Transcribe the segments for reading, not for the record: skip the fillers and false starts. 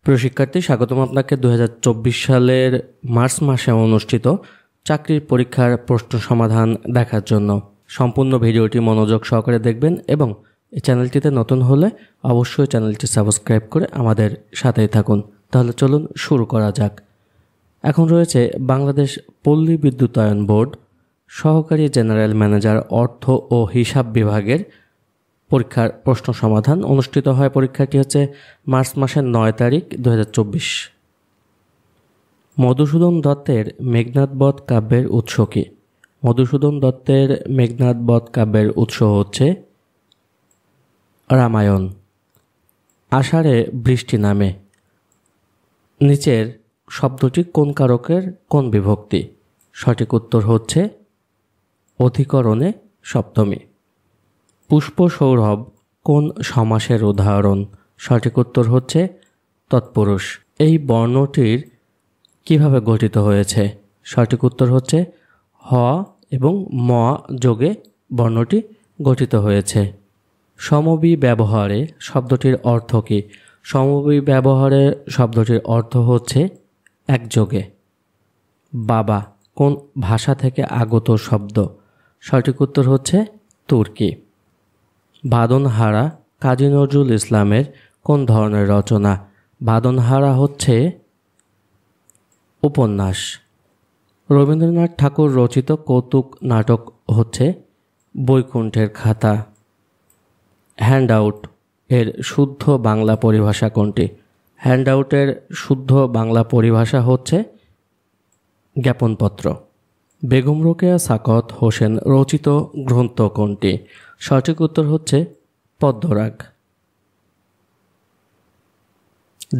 প্রিয় শিক্ষার্থী, স্বাগতম আপনাকে 2024 সালের মার্চ মাসে অনুষ্ঠিত চাকরির পরীক্ষার প্রশ্ন সমাধান দেখার জন্য। সম্পূর্ণ ভিডিওটি মনোযোগ সহকারে দেখবেন এবং এই চ্যানেলটিতে নতুন হলে অবশ্যই চ্যানেলটি সাবস্ক্রাইব করে আমাদের সাথেই থাকুন। তাহলে চলুন শুরু করা যাক। এখন রয়েছে বাংলাদেশ পল্লী বিদ্যুতায়ন বোর্ড সহকারী জেনারেল ম্যানেজার অর্থ ও হিসাব বিভাগের পরীক্ষার প্রশ্ন সমাধান। অনুষ্ঠিত হয় পরীক্ষাটি হচ্ছে মার্চ মাসের 9 তারিখ 2024। মধুসূদন দত্তের মেঘনাদ বধ কাব্যের উৎস কী? মধুসূদন দত্তের মেঘনাদ বধ কাব্যের উৎস হচ্ছে রামায়ণ। আষাঢ়ে বৃষ্টি নামে নিচের শব্দটি কোন কারকের কোন বিভক্তি? সঠিক উত্তর হচ্ছে অধিকরণে সপ্তমী। পুষ্প সৌরভ কোন সমাসের উদাহরণ? সঠিক উত্তর হচ্ছে তৎপুরুষ। এই বর্ণটির কিভাবে গঠিত হয়েছে? সঠিক উত্তর হচ্ছে হ এবং ম যোগে বর্ণটি গঠিত হয়েছে। সমবি ব্যবহারে শব্দটির অর্থ কী? সমবি ব্যবহারে শব্দটির অর্থ হচ্ছে একযোগে। বাবা কোন ভাষা থেকে আগত শব্দ? সঠিক উত্তর হচ্ছে তুর্কি। বাঁধনহারা কাজী নজরুল ইসলামের কোন ধরনের রচনা? বাঁধনহারা হচ্ছে উপন্যাস। রবীন্দ্রনাথ ঠাকুর রচিত কৌতুক নাটক হচ্ছে বৈকুণ্ঠের খাতা। হ্যান্ডআউট এর শুদ্ধ বাংলা পরিভাষা কোনটি? হ্যান্ডআউটের শুদ্ধ বাংলা পরিভাষা হচ্ছে জ্ঞাপনপত্র। বেগম রোকেয়া সাকত হোসেন রচিত গ্রন্থ কোনটি? সঠিক উত্তর হচ্ছে পদ্মরাগ।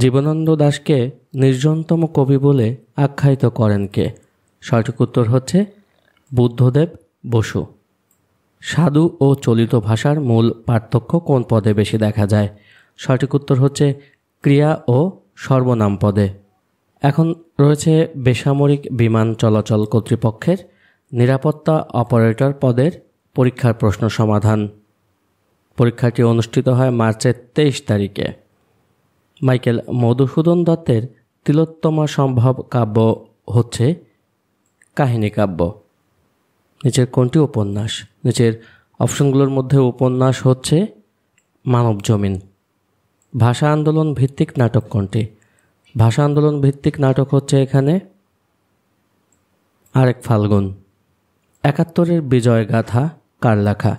জীবনানন্দ দাশকে নির্জনতম কবি বলে আখ্যায়িত করেন কে? সঠিক উত্তর হচ্ছে বুদ্ধদেব বসু। সাধু ও চলিত ভাষার মূল পার্থক্য কোন পদে বেশি দেখা যায়? সঠিক উত্তর হচ্ছে ক্রিয়া ও সর্বনাম পদে। এখন রয়েছে বেসামরিক বিমান চলাচল কর্তৃপক্ষের নিরাপত্তা অপারেটর পদের পরীক্ষার প্রশ্ন সমাধান। পরীক্ষাটি অনুষ্ঠিত হয় মার্চের 23 তারিখে। মাইকেল মধুসূদন দত্তের তিলোত্তমা সম্ভব কাব্য হচ্ছে কাহিনী কাব্য। নিচের কোনটি উপন্যাস? নিচের অপশনগুলোর মধ্যে উপন্যাস হচ্ছে মানব জমিন। ভাষা আন্দোলন ভিত্তিক নাটক কোনটি? ভাষা আন্দোলন ভিত্তিক নাটক হচ্ছে এখানে আরেক ফাল্গুন। 71-এর বিজয় গাথা কার লেখা?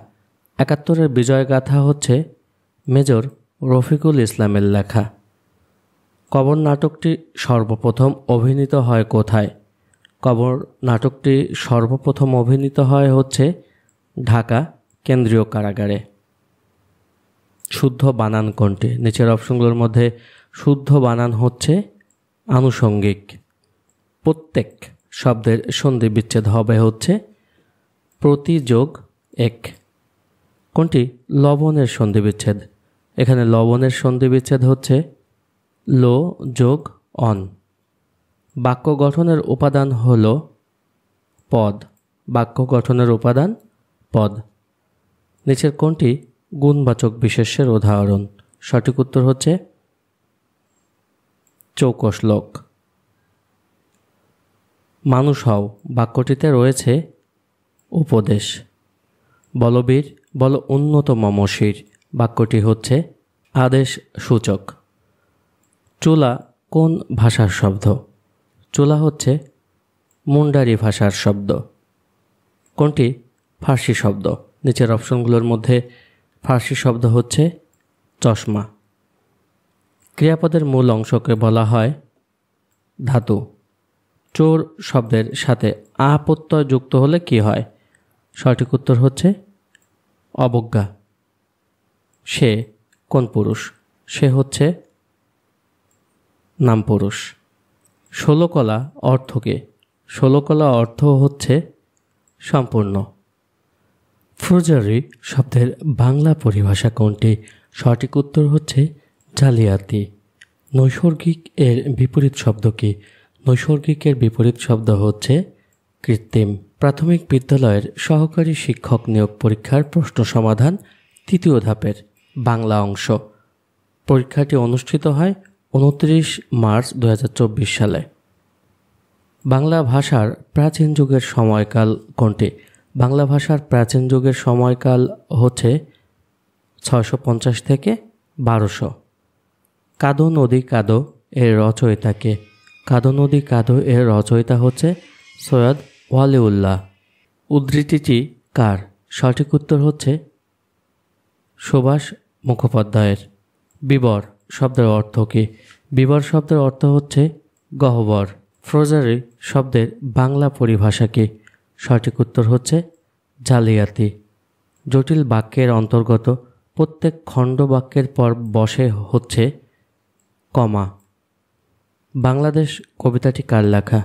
71-এর বিজয় গাথা হচ্ছে মেজর রফিকুল ইসলামের লেখা। কবর নাটকটি সর্বপ্রথম অভিনীত হয় কোথায়? কবর নাটকটি সর্বপ্রথম অভিনীত হয় হচ্ছে ঢাকা কেন্দ্রীয় কারাগারে। শুদ্ধ বানান কোনটি? নিচের অপশনগুলোর মধ্যে শুদ্ধ বানান হচ্ছে আনুষঙ্গিক। প্রত্যেক শব্দের সন্ধি বিচ্ছেদ হবে হচ্ছে প্রতি যোগ এক। কোনটি লবণের সন্ধি বিচ্ছেদ? এখানে লবণের সন্ধি বিচ্ছেদ হচ্ছে লো যোগ অন। বাক্য গঠনের উপাদান হল পদ। বাক্য গঠনের উপাদান পদ। নিচের কোনটি গুণবাচক বিশেষ্যের উদাহরণ? সঠিক উত্তর হচ্ছে চৌকস লোক। মানুষ হও বাক্যটিতে রয়েছে উপদেশ। বলবীর বল উন্নত মমশির বাক্যটি হচ্ছে আদেশ সূচক। চুলা কোন ভাষার শব্দ? চুলা হচ্ছে মুন্ডারি ভাষার শব্দ। কোনটি ফার্সি শব্দ? নিচের অপশনগুলোর মধ্যে ফার্সি শব্দ হচ্ছে চশমা। ক্রিয়াপদের মূল অংশকে বলা হয় ধাতু। চোর শব্দের সাথে আ প্রত্যয় যুক্ত হলে কি হয়? সঠিক উত্তর হচ্ছে অবজ্ঞা। সে কোন পুরুষ? সে হচ্ছে নাম পুরুষ। ষোলকলা অর্থ কী? ষোলকলা অর্থ হচ্ছে সম্পূর্ণ। ফৌজদারি শব্দের বাংলা পরিভাষা কোনটি? সঠিক উত্তর হচ্ছে জালিয়াতি। নৈসর্গিক এর বিপরীত শব্দ কী? নৈসর্গিকের বিপরীত শব্দ হচ্ছে কৃত্রিম। প্রাথমিক বিদ্যালয়ের সহকারী শিক্ষক নিয়োগ পরীক্ষার প্রশ্ন সমাধান তৃতীয় ধাপের বাংলা অংশ। পরীক্ষাটি অনুষ্ঠিত হয় 29 মার্চ 2024 সালে। বাংলা ভাষার প্রাচীন যুগের সময়কাল কোনটি? বাংলা ভাষার প্রাচীন যুগের সময়কাল হচ্ছে 650 থেকে 1200। কাদো নদী কাদো এর রচয়িতা কে? কাদো নদী কাদো এর রচয়িতা হচ্ছে সৈয়দ ওয়ালিউল্লাহ। উদ্ধৃতিটি কার? সঠিক উত্তর হচ্ছে সুভাষ মুখোপাধ্যায়ের। বিবর শব্দের অর্থ কী? বিবর শব্দের অর্থ হচ্ছে গহ্বর। ফ্রোজারি শব্দের বাংলা পরিভাষা কী? সঠিক উত্তর হচ্ছে জালিয়াতি। জটিল বাক্যের অন্তর্গত প্রত্যেক খণ্ড বাক্যের পর বসে হচ্ছে কমা। বাংলাদেশ কবিতাটি কার লেখা?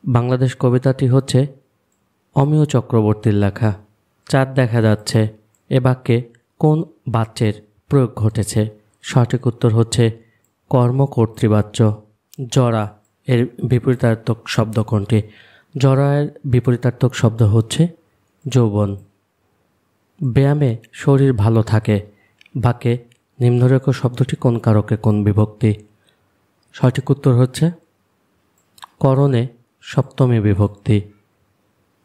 বাংলাদেশ কবিতাটি হচ্ছে অমিয় চক্রবর্তীর লেখা। চাঁদ দেখা যাচ্ছে এ বাক্যে কোন বাচ্যের প্রয়োগ ঘটেছে? সঠিক উত্তর হচ্ছে কর্মকর্তৃবাচ্য। জরা এর বিপরীতার্থক শব্দ কোনটি? জরা এর বিপরীতার্থক শব্দ হচ্ছে যৌবন। ব্যায়ামে শরীর ভালো থাকে বাক্যে নিম্নরেখ শব্দটি কোন কারকে কোন বিভক্তি? সঠিক উত্তর হচ্ছে করণে সপ্তমী বিভক্তি।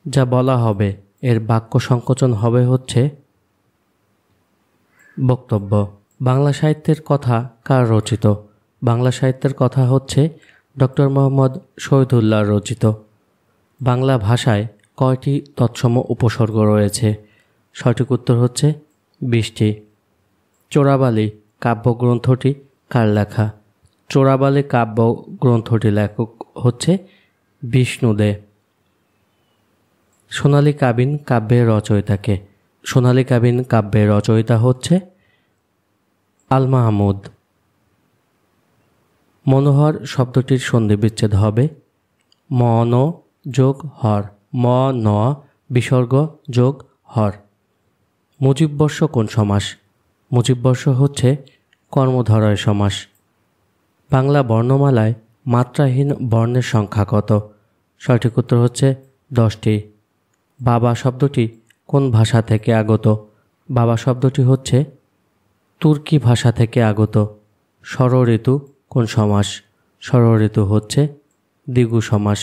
যা বলা হবে এর বাক্য সংকোচন হবে হচ্ছে বক্তব্য। বাংলা সাহিত্যের কথা কার রচিত? বাংলা সাহিত্যের কথা হচ্ছে ডক্টর মোহাম্মদ শহীদুল্লাহ রচিত। বাংলা ভাষায় কয়টি তৎসম উপসর্গ রয়েছে? সঠিক উত্তর হচ্ছে 20টি। চোরাবালি কাব্যগ্রন্থটি কার লেখা? চোরাবালি কাব্যগ্রন্থটি লেখক হচ্ছে বিষ্ণু দে। সোনালী কাবিন কাব্যের রচয়িতা কে? সোনালী কাবিন কাব্যের রচয়িতা হচ্ছে আল মাহমুদ। মনোহর শব্দটির সন্ধিবিচ্ছেদ হবে মন যোগ হর, ম ন বিসর্গ যোগ হর। মুজিববর্ষ কোন সমাস? মুজিববর্ষ হচ্ছে কর্মধারয় সমাস। বাংলা বর্ণমালায় মাত্রাহীন বর্ণের সংখ্যা কত? সঠিক উত্তর হচ্ছে 10টি। বাবা শব্দটি কোন ভাষা থেকে আগত? বাবা শব্দটি হচ্ছে তুর্কি ভাষা থেকে আগত। ষড়ঋতু কোন সমাস? ষড়ঋতু হচ্ছে দ্বিগু সমাস।